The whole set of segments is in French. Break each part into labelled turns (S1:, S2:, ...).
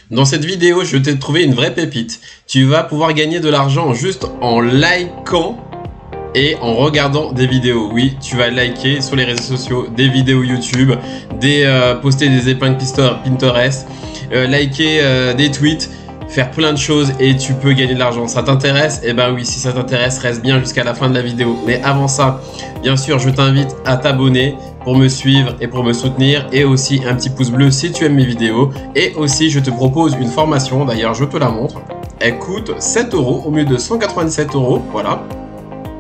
S1: Dans cette vidéo, je t'ai trouvé une vraie pépite. Tu vas pouvoir gagner de l'argent juste en likant et en regardant des vidéos. Oui, tu vas liker sur les réseaux sociaux des vidéos YouTube, poster des épingles Pinterest, liker des tweets, faire plein de choses et tu peux gagner de l'argent. Ça t'intéresse? Eh ben oui, si ça t'intéresse, reste bien jusqu'à la fin de la vidéo. Mais avant ça, bien sûr, je t'invite à t'abonner pour me suivre et pour me soutenir, et aussi un petit pouce bleu si tu aimes mes vidéos. Et aussi, je te propose une formation, d'ailleurs, je te la montre. Elle coûte 7 € au lieu de 197 €, voilà.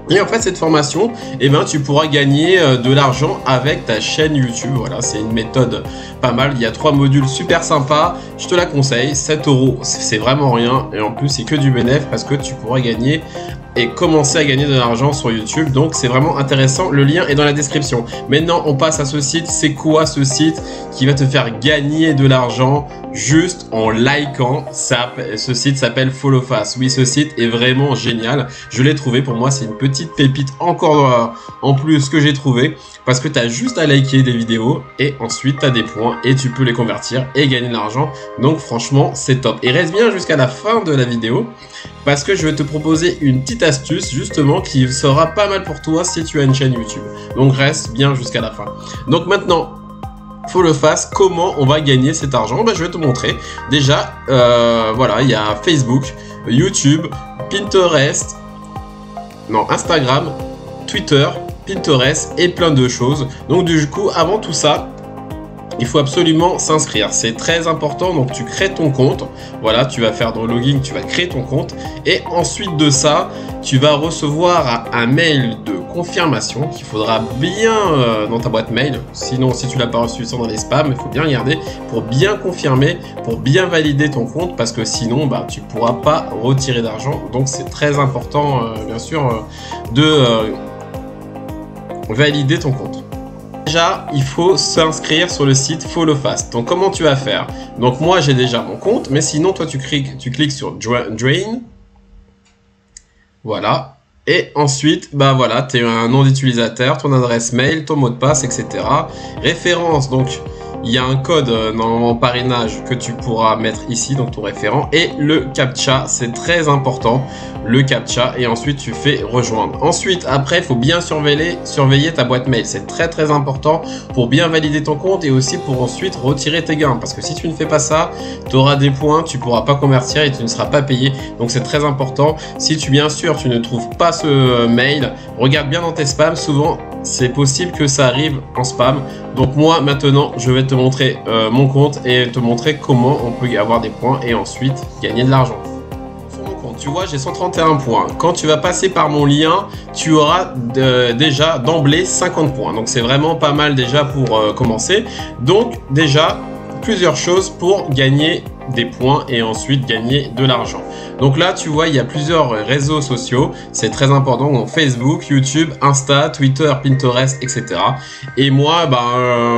S1: Et en fait, cette formation, eh ben, tu pourras gagner de l'argent avec ta chaîne YouTube. Voilà, c'est une méthode pas mal. Il y a 3 modules super sympas. Je te la conseille. 7 €, c'est vraiment rien. Et en plus, c'est que du bénéfice parce que tu pourras gagner et commencer à gagner de l'argent sur YouTube. Donc, c'est vraiment intéressant. Le lien est dans la description. Maintenant, on passe à ce site. C'est quoi ce site qui va te faire gagner de l'argent juste en likant? Ce site s'appelle FollowFast. Oui, ce site est vraiment génial. Je l'ai trouvé. Pour moi, c'est une petite pépite encore en plus que j'ai trouvé, parce que tu as juste à liker des vidéos et ensuite tu as des points et tu peux les convertir et gagner de l'argent. Donc franchement, c'est top. Et reste bien jusqu'à la fin de la vidéo parce que je vais te proposer une petite astuce justement qui sera pas mal pour toi si tu as une chaîne YouTube. Donc reste bien jusqu'à la fin. Donc maintenant, FollowFast, comment on va gagner cet argent? Je vais te montrer. Déjà, voilà, il y a Facebook, YouTube, Pinterest, Instagram, Twitter, Pinterest et plein de choses. Donc du coup, avant tout ça, il faut absolument s'inscrire. C'est très important. Donc tu crées ton compte. Voilà, tu vas faire dans le login, tu vas créer ton compte. Et ensuite de ça, tu vas recevoir un mail de confirmation qu'il faudra bien dans ta boîte mail. Sinon, si tu l'as pas reçu, c'est dans les spams. Il faut bien regarder pour bien confirmer, pour bien valider ton compte, parce que sinon, tu pourras pas retirer d'argent. Donc c'est très important, bien sûr, de valider ton compte. Déjà, il faut s'inscrire sur le site FollowFast. Donc, comment tu vas faire? Donc, moi, j'ai déjà mon compte, mais sinon, toi, tu cliques sur Join. Voilà. Et ensuite, voilà, tu as un nom d'utilisateur, ton adresse mail, ton mot de passe, etc. Référence, donc, il y a un code normalement parrainage que tu pourras mettre ici, donc ton référent, et le CAPTCHA, c'est très important, le CAPTCHA, et ensuite tu fais rejoindre. Ensuite, après, il faut bien surveiller ta boîte mail, c'est très important pour bien valider ton compte et aussi pour ensuite retirer tes gains, parce que si tu ne fais pas ça, tu auras des points, tu ne pourras pas convertir et tu ne seras pas payé, donc c'est très important. Si bien sûr tu ne trouves pas ce mail, regarde bien dans tes spams, souvent c'est possible que ça arrive en spam. Donc moi maintenant je vais te montrer mon compte et te montrer comment on peut avoir des points et ensuite gagner de l'argent. Sur mon compte, tu vois, j'ai 131 points. Quand tu vas passer par mon lien, tu auras déjà d'emblée 50 points. Donc c'est vraiment pas mal déjà pour commencer. Donc déjà plusieurs choses pour gagner des points et ensuite gagner de l'argent. Donc là tu vois, il y a plusieurs réseaux sociaux, c'est très important, donc Facebook, YouTube, Insta, Twitter, Pinterest, etc. Et moi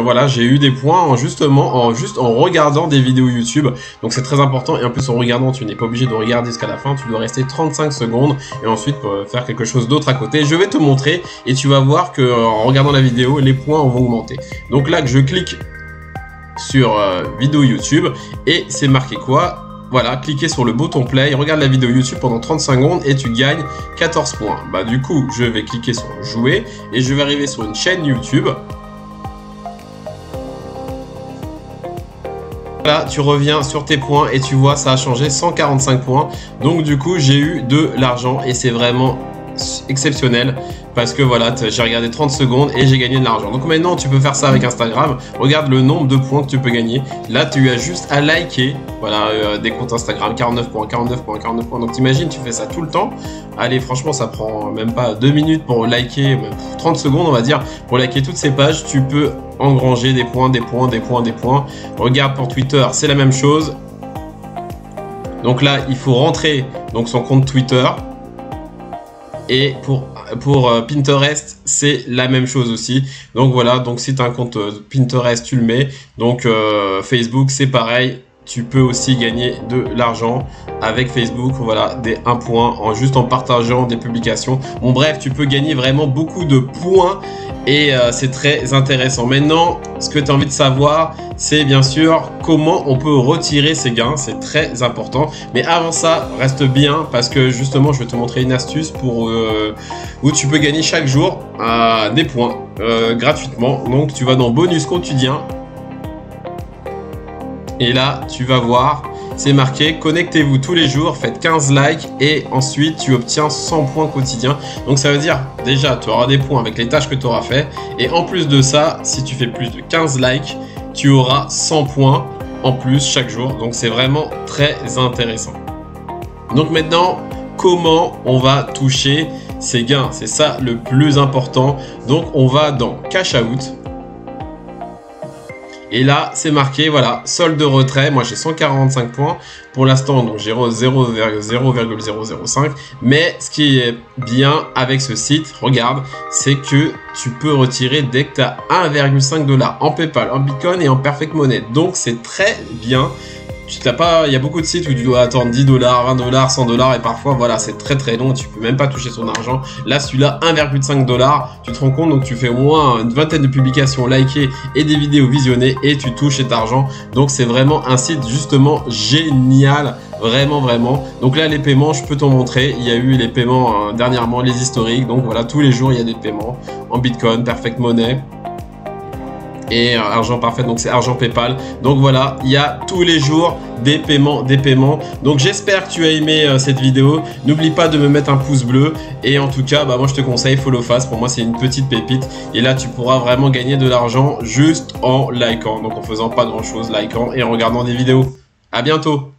S1: voilà, j'ai eu des points juste en regardant des vidéos YouTube, donc c'est très important. Et en plus en regardant, tu n'es pas obligé de regarder jusqu'à la fin, tu dois rester 35 secondes et ensuite faire quelque chose d'autre à côté. Je vais te montrer et tu vas voir que en regardant la vidéo, les points vont augmenter. Donc là que je clique sur vidéo YouTube et c'est marqué quoi? Voilà, cliquez sur le bouton play, regarde la vidéo YouTube pendant 30 secondes et tu gagnes 14 points. Du coup, je vais cliquer sur jouer et je vais arriver sur une chaîne YouTube. Là, tu reviens sur tes points et tu vois, ça a changé, 145 points. Donc du coup, j'ai eu de l'argent et c'est vraiment exceptionnel parce que voilà, j'ai regardé 30 secondes et j'ai gagné de l'argent. Donc maintenant tu peux faire ça avec Instagram. Regarde le nombre de points que tu peux gagner. Là tu as juste à liker, voilà, des comptes Instagram, 49 points, 49 points, 49 points. Donc t'imagines, tu fais ça tout le temps. Allez, franchement ça prend même pas 2 minutes pour liker, 30 secondes on va dire, pour liker toutes ces pages. Tu peux engranger des points, des points, des points, des points. Regarde pour Twitter, c'est la même chose. Donc là il faut rentrer donc son compte Twitter. Et pour Pinterest, c'est la même chose aussi. Donc voilà, donc si tu as un compte Pinterest, tu le mets. Donc Facebook, c'est pareil. tu peux aussi gagner de l'argent avec Facebook, voilà, des 1 point juste en partageant des publications. Bon bref, tu peux gagner vraiment beaucoup de points et c'est très intéressant. Maintenant, ce que tu as envie de savoir, c'est bien sûr comment on peut retirer ces gains, c'est très important. Mais avant ça, reste bien parce que justement, je vais te montrer une astuce pour où tu peux gagner chaque jour des points gratuitement. Donc, tu vas dans bonus quotidien et là, tu vas voir, c'est marqué connectez-vous tous les jours, faites 15 likes et ensuite tu obtiens 100 points quotidiens. Donc ça veut dire déjà tu auras des points avec les tâches que tu auras fait et en plus de ça, si tu fais plus de 15 likes, tu auras 100 points en plus chaque jour. Donc c'est vraiment très intéressant. Donc maintenant, comment on va toucher ces gains? C'est ça le plus important. Donc on va dans Cash Out. Et là, c'est marqué, voilà, solde de retrait. Moi, j'ai 145 points pour l'instant, donc j'ai 0,005. Mais ce qui est bien avec ce site, regarde, c'est que tu peux retirer dès que tu as 1,5 $ en PayPal, en Bitcoin et en Perfect Money. Donc, c'est très bien. Il y a beaucoup de sites où tu dois attendre 10 $, 20 $, 100 $ et parfois voilà c'est très long, tu peux même pas toucher son argent. Là celui-là 1,5 $, tu te rends compte, donc tu fais au moins une vingtaine de publications likées et des vidéos visionnées et tu touches cet argent. Donc c'est vraiment un site justement génial, vraiment. Donc là les paiements, je peux t'en montrer, il y a eu les paiements dernièrement, les historiques, donc voilà tous les jours il y a des paiements en Bitcoin, Perfect Money et argent parfait, donc c'est argent PayPal. Donc voilà, il y a tous les jours des paiements. Donc j'espère que tu as aimé cette vidéo. N'oublie pas de me mettre un pouce bleu et en tout cas moi je te conseille Follow Fast. Pour moi c'est une petite pépite et là tu pourras vraiment gagner de l'argent juste en likant, donc en faisant pas grand chose, likant et en regardant des vidéos. À bientôt.